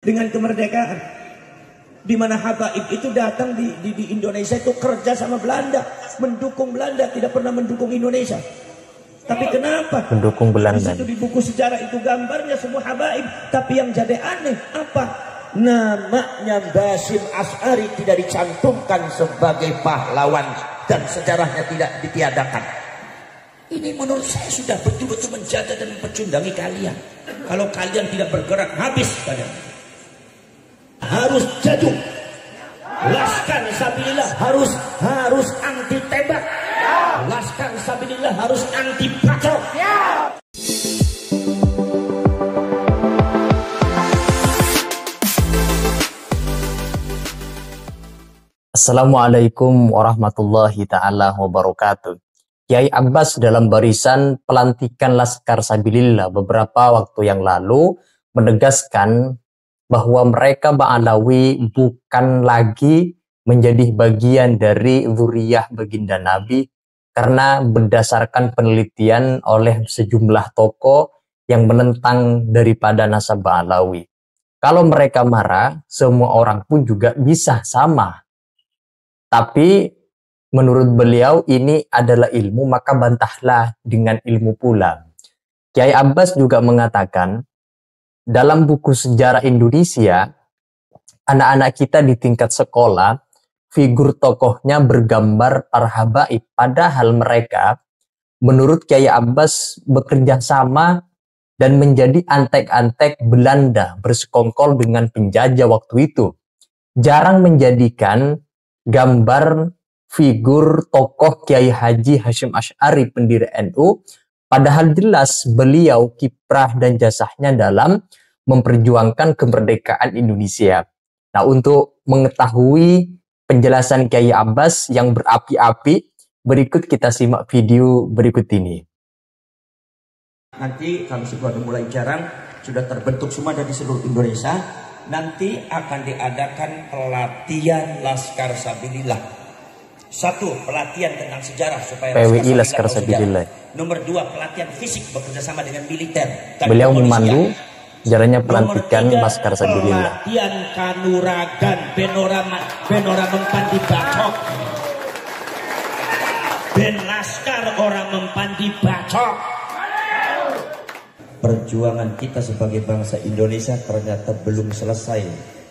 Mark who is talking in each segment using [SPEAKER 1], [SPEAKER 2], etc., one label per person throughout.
[SPEAKER 1] dengan kemerdekaan. Di mana Habaib itu datang di Indonesia itu kerja sama Belanda, mendukung Belanda, tidak pernah mendukung Indonesia. Tapi kenapa?
[SPEAKER 2] Mendukung Belanda.
[SPEAKER 1] Di situ di buku sejarah itu gambarnya semua Habaib. Tapi yang jadi aneh apa? Namanya Basim Asy'ari tidak dicantumkan sebagai pahlawan dan sejarahnya tidak ditiadakan. Ini menurut saya sudah betul-betul menjaga dan mempecundangi kalian. Kalau kalian tidak bergerak, habis kalian. Harus jatuh. Laskar Sabilillah harus anti tembak. Laskar Sabilillah harus anti bacok.
[SPEAKER 2] Assalamualaikum warahmatullahi ta'ala wabarakatuh. Kiai Abbas dalam barisan pelantikan Laskar Sabilillah beberapa waktu yang lalu menegaskan bahwa mereka Ba'alawi bukan lagi menjadi bagian dari dzurriyyah baginda Nabi karena berdasarkan penelitian oleh sejumlah tokoh yang menentang daripada nasab Ba'alawi. Kalau mereka marah, semua orang pun juga bisa sama. Tapi menurut beliau ini adalah ilmu, maka bantahlah dengan ilmu pula. Kiai Abbas juga mengatakan dalam buku sejarah Indonesia, anak-anak kita di tingkat sekolah, figur tokohnya bergambar para habaib. Padahal mereka, menurut Kiai Abbas, bekerja sama dan menjadi antek-antek Belanda bersekongkol dengan penjajah waktu itu. Jarang menjadikan gambar figur tokoh Kiai Haji Hasyim Asy'ari pendiri NU, padahal jelas beliau kiprah dan jasanya dalam memperjuangkan kemerdekaan Indonesia. Nah, untuk mengetahui penjelasan Kiai Abbas yang berapi-api, berikut kita simak video berikut ini.
[SPEAKER 1] Nanti kalau sudah mulai jarang, sudah terbentuk semua dari seluruh Indonesia, nanti akan diadakan pelatihan Laskar Sabilillah. Satu, pelatihan tentang sejarah supaya
[SPEAKER 2] PWI Laskar Sabilillah.
[SPEAKER 1] Nomor dua, pelatihan fisik bekerja sama dengan militer.
[SPEAKER 2] Beliau memandu jalannya pelantikan Laskar Sabilillah.
[SPEAKER 1] Pelatihan kanuragan benora mempan dibacok. Ben Laskar orang mempan dibacok. Perjuangan kita sebagai bangsa Indonesia ternyata belum selesai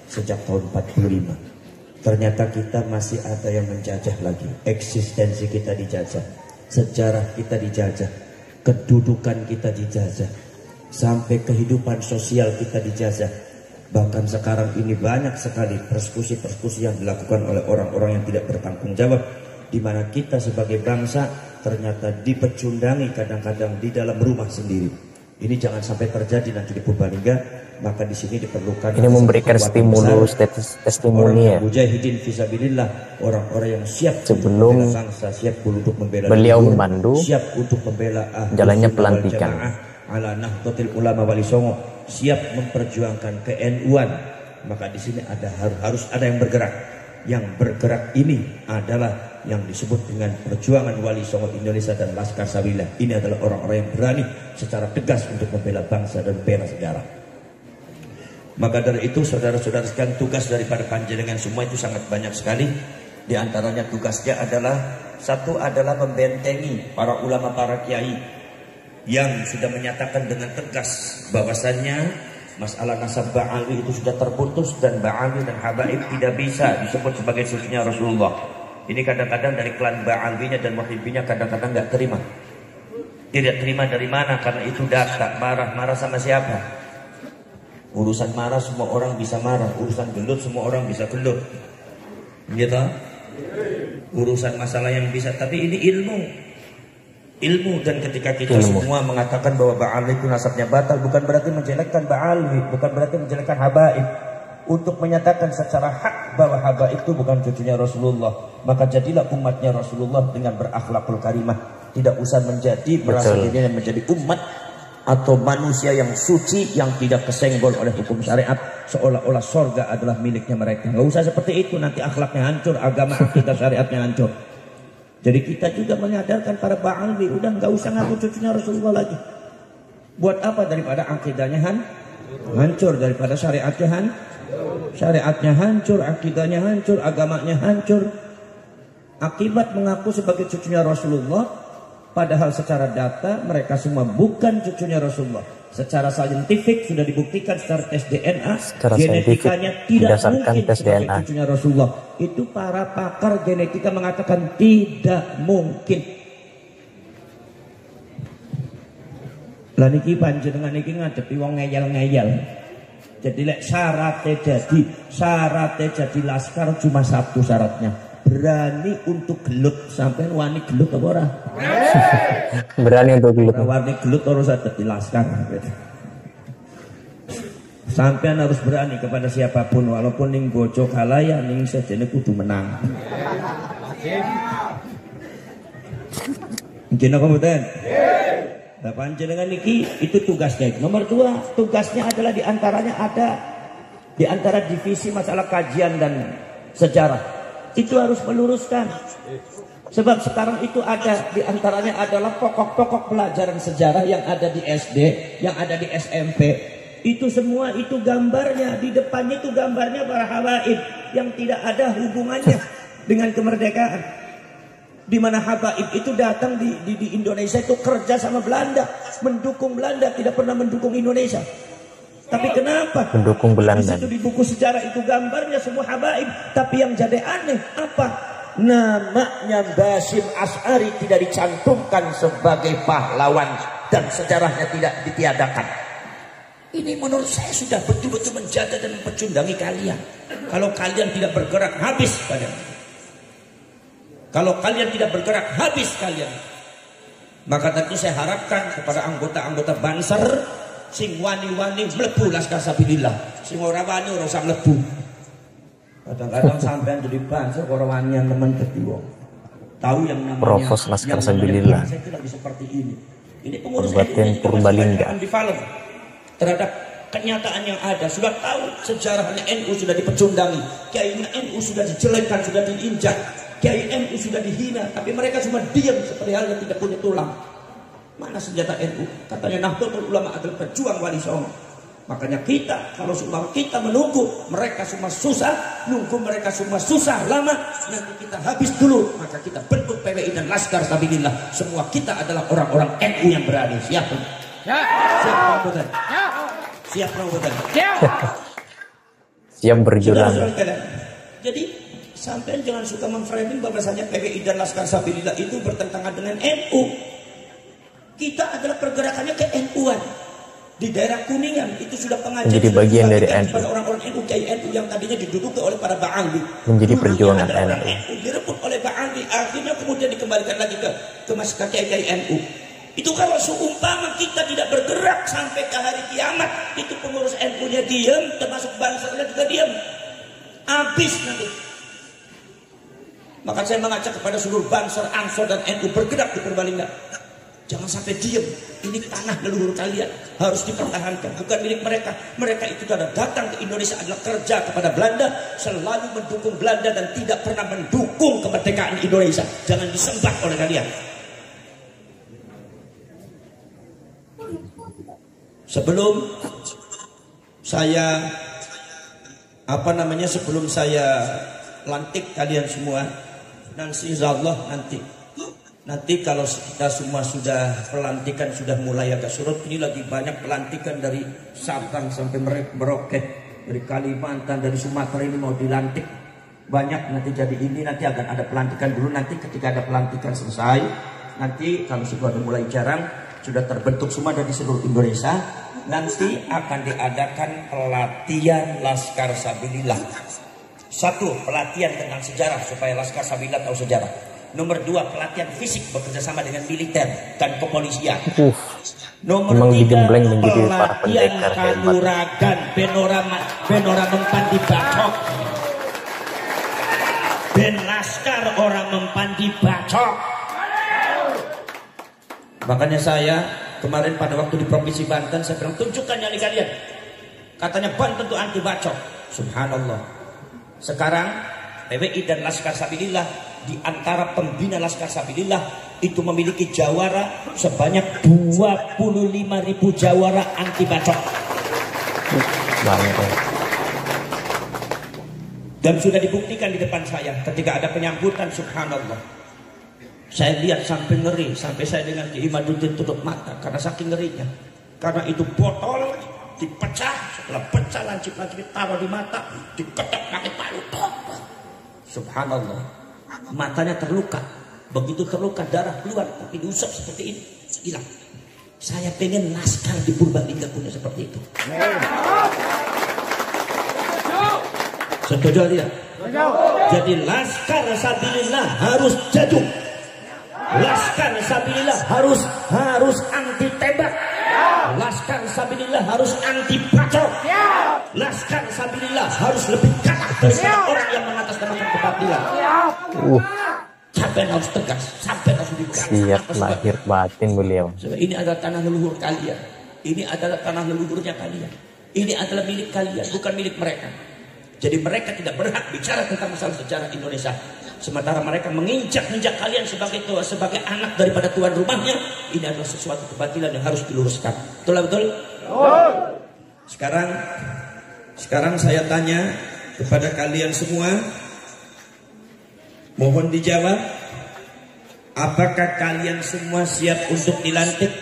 [SPEAKER 1] sejak tahun 45. Ternyata kita masih ada yang menjajah lagi. Eksistensi kita dijajah, sejarah kita dijajah, kedudukan kita dijajah, sampai kehidupan sosial kita dijajah. Bahkan sekarang ini banyak sekali persekusi-persekusi yang dilakukan oleh orang-orang yang tidak bertanggung jawab, di mana kita sebagai bangsa ternyata dipecundangi kadang-kadang di dalam rumah sendiri. Ini jangan sampai terjadi nanti di Purbalingga. Maka di sini diperlukan.
[SPEAKER 2] Ini memberikan stimulus testimoni ya.
[SPEAKER 1] Mujahidin fisabilillah, orang-orang yang siap
[SPEAKER 2] sebelum
[SPEAKER 1] untuk bangsa, siap untuk membela
[SPEAKER 2] beliau memandu
[SPEAKER 1] siap untuk membela
[SPEAKER 2] jalannya pelantikan
[SPEAKER 1] ala Nahdlatul Ulama Wali Songo, siap memperjuangkan ke-NU-an. Maka di sini harus ada yang bergerak. Yang bergerak ini adalah yang disebut dengan perjuangan Wali Songo Indonesia dan Laskar Sabilillah. Ini adalah orang-orang yang berani secara tegas untuk membela bangsa dan membela sejarah. Maka dari itu saudara-saudara sekalian, tugas daripada panjenengan semua itu sangat banyak sekali. Di antaranya tugasnya adalah, satu adalah membentengi para ulama, para kiai yang sudah menyatakan dengan tegas bahwasannya masalah nasab Ba'alawi itu sudah terputus dan Ba'alawi dan Habaib tidak bisa disebut sebagai cucunya Rasulullah. Ini kadang-kadang dari klan Ba'alawinya dan muhibbinya kadang-kadang nggak terima. Tidak terima dari mana? Karena itu data, marah sama siapa? Urusan marah semua orang bisa marah, urusan gelut semua orang bisa gelut, gitu. Urusan masalah yang bisa, tapi ini ilmu. Dan ketika kita semua mengatakan bahwa Ba'alawi itu nasabnya batal, bukan berarti menjelekkan Ba'alawi, bukan berarti menjelekkan Habaib. Untuk menyatakan secara hak bahwa Habaib itu bukan cucunya Rasulullah, maka jadilah umatnya Rasulullah dengan berakhlakul karimah. Tidak usah merasa dirinya menjadi umat atau manusia yang suci yang tidak kesenggol oleh hukum syariat, seolah-olah sorga adalah miliknya mereka. Nggak usah seperti itu, nanti akhlaknya hancur, agama akidah syariatnya hancur. Jadi kita juga menyadarkan para Ba'alawi, udah nggak usah ngaku cucunya Rasulullah lagi. Buat apa? Daripada akidahnya hancur daripada syariatnya hancur, akidahnya hancur, agamanya hancur. Akibat mengaku sebagai cucunya Rasulullah, padahal secara data mereka semua bukan cucunya Rasulullah. Secara saintifik sudah dibuktikan secara tes DNA, genetikanya tidak mungkin sebagai cucunya Rasulullah. Itu para pakar genetika mengatakan tidak mungkin. Lah niki panjenengan niki ngadepi wong ngeyel-ngeyel. Jadi lek syaratnya jadi laskar cuma satu syaratnya, berani untuk gelut. Sampai wani gelut apa ora?
[SPEAKER 2] Berani untuk gelut.
[SPEAKER 1] Wani gelut harus ada di laskar. Sampean harus berani kepada siapapun, walaupun ning bojo kalaya ning sedene kudu menang. Mungkin apa mboten? Nah, panjenengan niki itu tugasnya. Nomor 2, tugasnya adalah diantaranya ada di antara divisi masalah kajian dan sejarah. Itu harus meluruskan. Sebab sekarang itu ada di antaranya adalah pokok-pokok pelajaran sejarah yang ada di SD, yang ada di SMP. Itu semua itu gambarnya, di depannya itu gambarnya para habaib yang tidak ada hubungannya dengan kemerdekaan. Di mana habaib itu datang di Indonesia itu kerja sama Belanda, mendukung Belanda, tidak pernah mendukung Indonesia. Tapi kenapa?
[SPEAKER 2] Mendukung Belanda.
[SPEAKER 1] Di situ di buku sejarah itu gambarnya semua habaib, tapi yang jadi aneh apa? Namanya Basyir Asy'ari tidak dicantumkan sebagai pahlawan dan sejarahnya tidak ditiadakan. Ini menurut saya sudah betul-betul menjaga dan mempecundangi kalian. Kalau kalian tidak bergerak, habis kalian. Kalau kalian tidak bergerak, habis kalian. Maka tentu saya harapkan kepada anggota-anggota Banser sing wani-wani mlebu Laskar Sabilillah, sing ora wani ora usah mlebu. Kadang-kadang sampean jadi Banser ora wanian teman dadi wong. Tahu yang namanya
[SPEAKER 2] Provos Laskar Sabilillah.
[SPEAKER 1] Saya itu lagi seperti ini. Ini pengurus
[SPEAKER 2] Kabupaten Purbalingga
[SPEAKER 1] terhadap kenyataan yang ada. Sudah tahu sejarahnya NU sudah dipecundangi, kiainya NU sudah dijelekkan, sudah diinjak, kiai NU sudah dihina, tapi mereka cuma diam seperti halnya tidak punya tulang. Mana senjata NU? Katanya Nahdlatul Ulama adalah pejuang Wali Songo. Makanya kita, kalau sumpah kita menunggu mereka semua susah, nunggu mereka semua susah lama, nanti kita habis dulu, maka kita bentuk PWI dan Laskar Sabilillah. Semua kita adalah orang-orang NU yang berani. Siap? Ya. Siap rambutan. Ya. Siap rambutan. Ya.
[SPEAKER 2] Siap berjuang.
[SPEAKER 1] Jadi sampai jangan suka memframing bahwasanya PWI dan Laskar Sabilillah itu bertentangan dengan NU. Kita adalah pergerakannya ke NU-an. Di daerah Kuningan itu sudah pengajian,
[SPEAKER 2] menjadi bagian dari NU.
[SPEAKER 1] Orang-orang NU, kiai NU yang tadinya diduduki oleh para Ba'angli.
[SPEAKER 2] Menjadi perjuangan NU.
[SPEAKER 1] Direbut oleh Ba'angli, akhirnya kemudian dikembalikan lagi ke masyarakat kiai NU. Itu kalau seumpama kita tidak bergerak sampai ke hari kiamat, itu pengurus NU-nya diam, termasuk Bansernya juga diam. Habis nanti. Maka saya mengajak kepada seluruh Banser, Ansor dan NU bergerak di Purbalingga. Jangan sampai diam. Ini tanah leluhur kalian harus dipertahankan, bukan milik mereka. Mereka itu sudah datang ke Indonesia adalah kerja kepada Belanda, selalu mendukung Belanda dan tidak pernah mendukung kemerdekaan Indonesia. Jangan disembah oleh kalian. Sebelum saya sebelum saya lantik kalian semua, dan insyaallah nanti kalau kita semua sudah pelantikan sudah mulai agak surut, ini lagi banyak pelantikan dari Sabang sampai Merauke, dari Kalimantan, dari Sumatera ini mau dilantik banyak nanti. Jadi ini nanti akan ada pelantikan dulu, nanti ketika ada pelantikan selesai, nanti kalau sudah mulai jarang sudah terbentuk semua dari seluruh Indonesia, nanti akan diadakan pelatihan Laskar Sabilillah. 1, pelatihan tentang sejarah supaya Laskar Sabilillah tahu sejarah. Nomor 2, pelatihan fisik bekerjasama dengan militer dan kepolisian. Nomor 3, pelatihan kanuragan benora mempan dibacok. Ben Laskar orang mempan dibacok. Makanya saya kemarin pada waktu di Provinsi Banten saya bilang, tunjukkan nyali kalian. Katanya Banten itu anti bacok. Subhanallah. Sekarang PWI dan Laskar Sabilillah di antara pembina Laskar Sabilillah itu memiliki jawara sebanyak 25.000 jawara anti bacok.
[SPEAKER 2] banget ya.
[SPEAKER 1] Dan sudah dibuktikan di depan saya ketika ada penyambutan, subhanallah. Saya lihat sampai ngeri, sampai saya dengan Kiai Imaduddin tutup mata karena saking ngerinya. Karena itu botol dipecah, setelah pecah lancip-lancip taruh di mata, diketok pakai palu. Subhanallah. Matanya terluka. Begitu terluka darah keluar, tapi diusap seperti ini, hilang. Saya pengen laskar di Purbalingga punya seperti itu. Setuju tidak? Jadi laskar sabilillah harus jatuh. Laskar sabilillah harus anti tembak. Laskar sabilillah harus anti bacok. Laskar sabilillah harus lebih galak dari orang yang mengatasnamakan kebatilan. Sampai harus tegas, sampai harus dibuka.
[SPEAKER 2] Siap lahir batin beliau.
[SPEAKER 1] Ini adalah tanah leluhur kalian. Ini adalah tanah leluhurnya kalian. Ini adalah milik kalian, bukan milik mereka. Jadi mereka tidak berhak bicara tentang masalah sejarah Indonesia. Sementara mereka menginjak-injak kalian sebagai anak daripada tuan rumahnya. Ini adalah sesuatu kebatilan yang harus diluruskan. Betul? Sekarang saya tanya kepada kalian semua. Mohon dijawab. Apakah kalian semua siap untuk dilantik?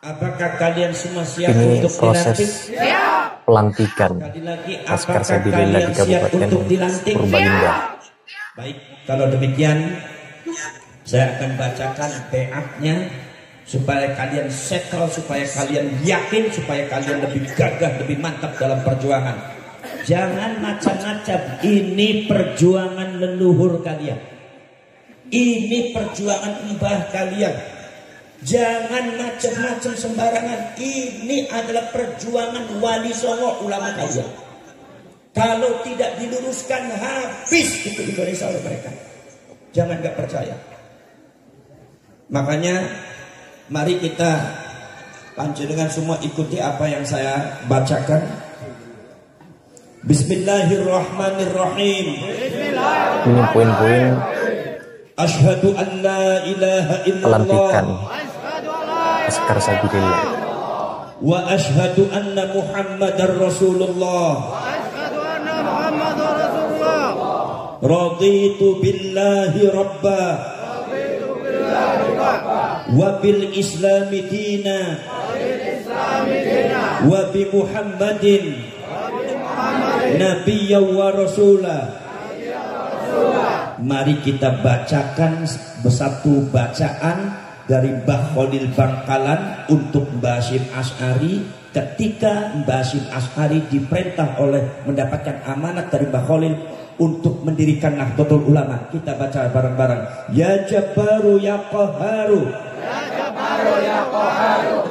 [SPEAKER 1] Apakah kalian semua siap
[SPEAKER 2] ini
[SPEAKER 1] untuk
[SPEAKER 2] proses
[SPEAKER 1] dilantik?
[SPEAKER 2] Pelantikan Laskar
[SPEAKER 1] Apakah
[SPEAKER 2] Sabilillah
[SPEAKER 1] kalian
[SPEAKER 2] di
[SPEAKER 1] siap
[SPEAKER 2] Kabupaten
[SPEAKER 1] untuk dilantik?
[SPEAKER 2] Purbalingga.
[SPEAKER 1] Baik, kalau demikian saya akan bacakan PA-nya supaya kalian settle, supaya kalian yakin, supaya kalian lebih gagah, lebih mantap dalam perjuangan. Jangan macam-macam. Ini perjuangan leluhur kalian. Ini perjuangan mbah kalian. Jangan macam-macam sembarangan. Ini adalah perjuangan Wali Songo, ulama kalian. Kalau tidak diluruskan, habis itu Indonesia oleh mereka. Jangan gak percaya. Makanya mari kita panjenengan semua ikuti apa yang saya bacakan. Bismillahirrahmanirrahim.
[SPEAKER 2] Ini poin-poin
[SPEAKER 1] Asyhadu an la ilaha
[SPEAKER 2] pelantikan
[SPEAKER 1] illallah
[SPEAKER 2] Laskar Sabilillah.
[SPEAKER 1] Wa asyhadu anna Muhammadar Rasulullah. Raditu billahi rabba wa bil islami dina wa bi Muhammadin nabiyya wa rasulah. Mari kita bacakan satu bacaan dari Mbah Khalil Bangkalan untuk Mbah Hasyim Asy'ari ketika Mbah Hasyim Asy'ari diperintah oleh mendapatkan amanat dari Mbah Khalil untuk mendirikan Nahdlatul Ulama. Kita baca bareng-bareng. Ya Jabbaru ya Qahharu,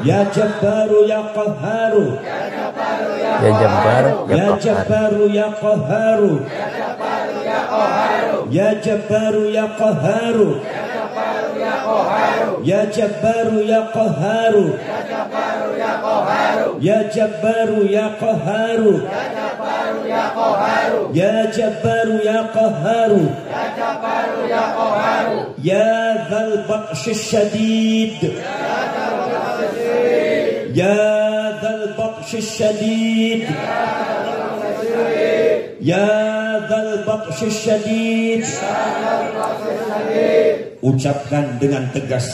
[SPEAKER 1] ya Jabbaru ya Qahharu, ya Jabbaru ya Qahharu,
[SPEAKER 2] Ya Jabbar
[SPEAKER 1] ya Jabbaru ya Qahharu, ya Jabbaru ya Qahharu, ya Jabbaru ya Qahharu, ya Jabbaru ya Qahharu, ya Jabbaru ya Qahharu, ya Dzal Baqsyis Syadid, ya Dzal Baqsyis Syadid, ya Dzal Baqsyis Syadid. Ucapkan dengan tegas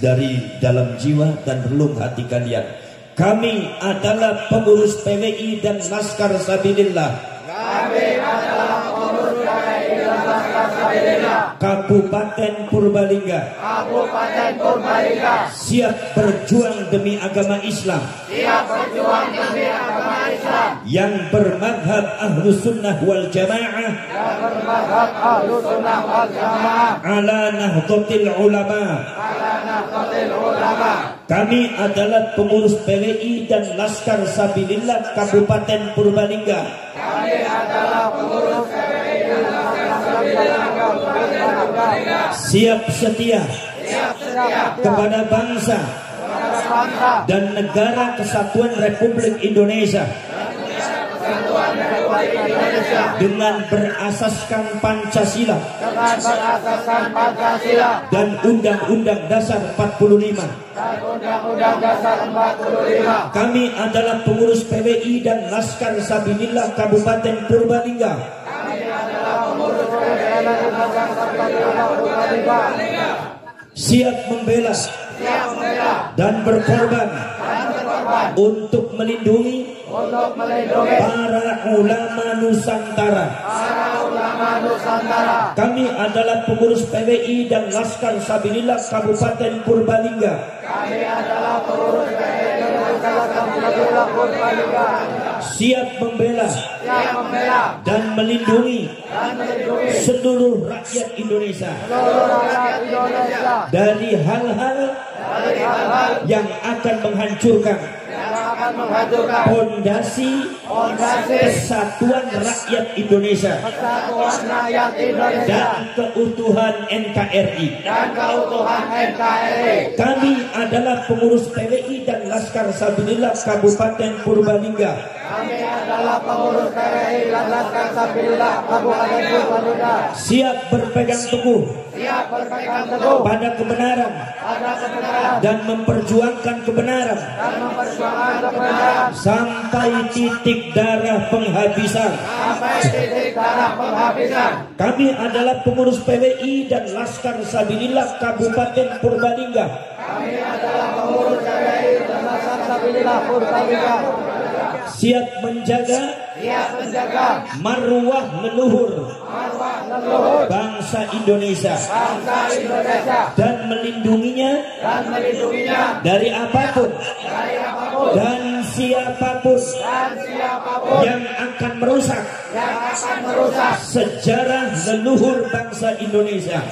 [SPEAKER 1] dari dalam jiwa dan relung hati kalian. Kami adalah pengurus PWI dan Laskar Sabilillah. Kami adalah pengurus PWI dan Laskar Sabilillah. Kabupaten Purbalingga. Kabupaten Purbalingga. Siap berjuang demi agama Islam. Siap berjuang demi agama Islam. Yang bermadhab Ahlus Sunnah wal Jamaah. Yang bermadhab Ahlus Sunnah wal Jamaah. Ala Nahdlatul Ulama. Ala Nahdlatul Ulama. Kami adalah pengurus PWI dan Laskar Sabilillah Kabupaten Purbalingga. Kami adalah pengurus PWI dan Laskar Sabilillah Kabupaten Purbalingga. Siap setia kepada bangsa dan negara kesatuan Republik Indonesia. Dengan berasaskan Pancasila dan Undang-Undang Dasar 45
[SPEAKER 3] Undang-Undang Dasar 45.
[SPEAKER 1] Kami adalah pengurus PWI dan Laskar Sabilillah Kabupaten Purbalingga.
[SPEAKER 3] Kami adalah pengurus PWI dan Laskar Sabilillah Purbalingga.
[SPEAKER 1] Siap membela dan berkorban untuk melindungi para ulama Nusantara. Kami adalah pengurus PWI dan Laskar Sabilillah Kabupaten Purbalingga.
[SPEAKER 3] Kami adalah pengurus PWI dan Laskar Sabilillah Purbalingga.
[SPEAKER 1] Siap membela dan melindungi seluruh rakyat Indonesia dari hal-hal yang akan menghancurkan fondasi kesatuan rakyat Indonesia dan keutuhan NKRI. Kami adalah pengurus PWI dan Laskar Sabilillah Kabupaten Purbalingga.
[SPEAKER 3] Kami adalah pengurus PWI dan Laskar Sabilillah Kabupaten Purbalingga.
[SPEAKER 1] Siap berpegang teguh pada kebenaran dan memperjuangkan kebenaran sampai titik darah penghabisan. Kami adalah pengurus PWI dan Laskar Sabilillah Kabupaten Purbalingga.
[SPEAKER 3] Kami adalah pengurus PWI dan Laskar Sabilillah Purbalingga.
[SPEAKER 1] Siap menjaga marwah leluhur bangsa Indonesia dan melindunginya dari apapun dan siapapun yang akan merusak sejarah leluhur bangsa Indonesia.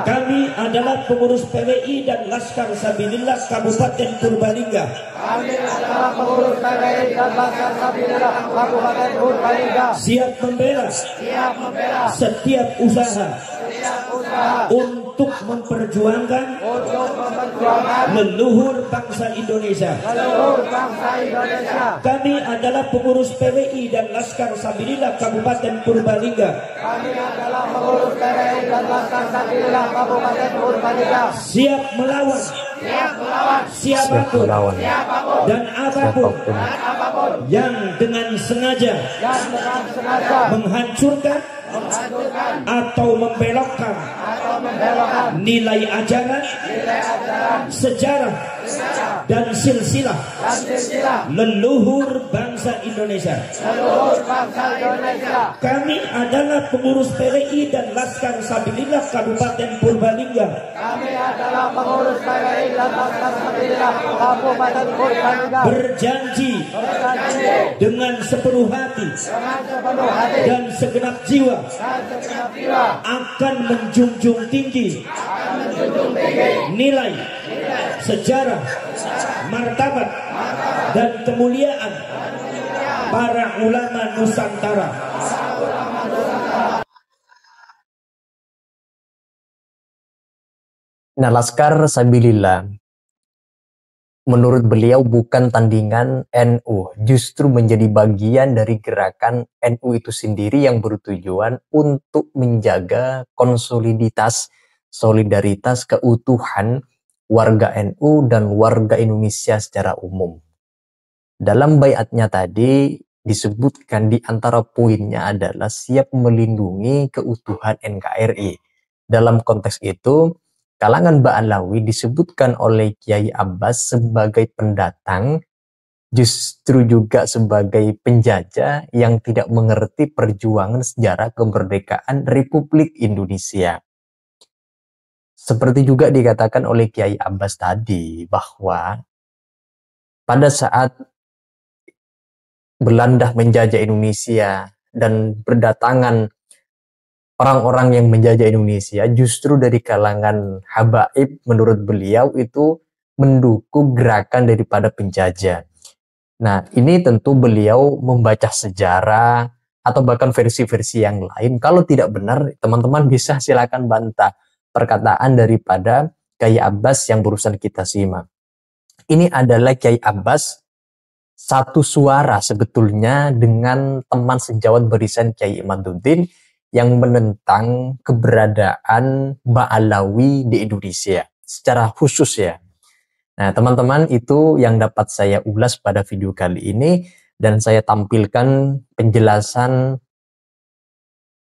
[SPEAKER 1] Kami adalah pengurus PWI dan Laskar Sabilillah Kabupaten Purbalingga.
[SPEAKER 3] Kami adalah pengurus PWI dan Laskar Sabilillah Kabupaten Purbalingga.
[SPEAKER 1] Siap membela setiap usaha untuk memperjuangkan leluhur bangsa Indonesia. Kami adalah pengurus PWI dan Laskar Sabilillah Kabupaten Purbalingga.
[SPEAKER 3] Kami adalah pengurus PWI dan Laskar Sabilillah Kabupaten Purbalingga.
[SPEAKER 1] Siap melawan siapapun dan apapun yang dengan sengaja menghancurkan atau membelokkan nilai ajaran, sejarah dan silsilah leluhur bangsa Indonesia. Kami adalah pengurus PWI dan Laskar Sabilillah Kabupaten Purbalingga.
[SPEAKER 3] Kami adalah pengurus PWI dan Laskar Sabilillah Kabupaten Purbalingga.
[SPEAKER 1] Berjanji dengan sepenuh hati dan segenap jiwa akan menjunjung tinggi nilai, sejarah, martabat dan kemuliaan para ulama Nusantara.
[SPEAKER 2] Nah, Laskar Sabilillah menurut beliau bukan tandingan NU, justru menjadi bagian dari gerakan NU itu sendiri yang bertujuan untuk menjaga konsoliditas, solidaritas, keutuhan warga NU dan warga Indonesia secara umum. Dalam baiatnya tadi disebutkan di antara poinnya adalah siap melindungi keutuhan NKRI. Dalam konteks itu, kalangan Ba'alawi disebutkan oleh Kiai Abbas sebagai pendatang, justru juga sebagai penjajah yang tidak mengerti perjuangan sejarah kemerdekaan Republik Indonesia. Seperti juga dikatakan oleh Kiai Abbas tadi, bahwa pada saat Belanda menjajah Indonesia dan berdatangan orang-orang yang menjajah Indonesia, justru dari kalangan habaib menurut beliau itu mendukung gerakan daripada penjajah. Nah, ini tentu beliau membaca sejarah atau bahkan versi-versi yang lain. Kalau tidak benar, teman-teman bisa silakan bantah perkataan daripada Kiai Abbas yang barusan kita simak. Ini adalah Kiai Abbas satu suara sebetulnya dengan teman sejawat barisan Kiai Imaduddin yang menentang keberadaan Ba'alawi di Indonesia. secara khusus ya. Nah, teman-teman, itu yang dapat saya ulas pada video kali ini, dan saya tampilkan penjelasan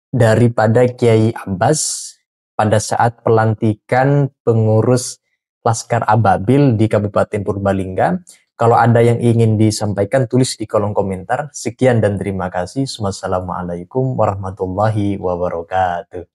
[SPEAKER 2] daripada Kiai Abbas pada saat pelantikan pengurus Laskar Ababil di Kabupaten Purbalingga. Kalau ada yang ingin disampaikan, tulis di kolom komentar. Sekian dan terima kasih. Wassalamualaikum warahmatullahi wabarakatuh.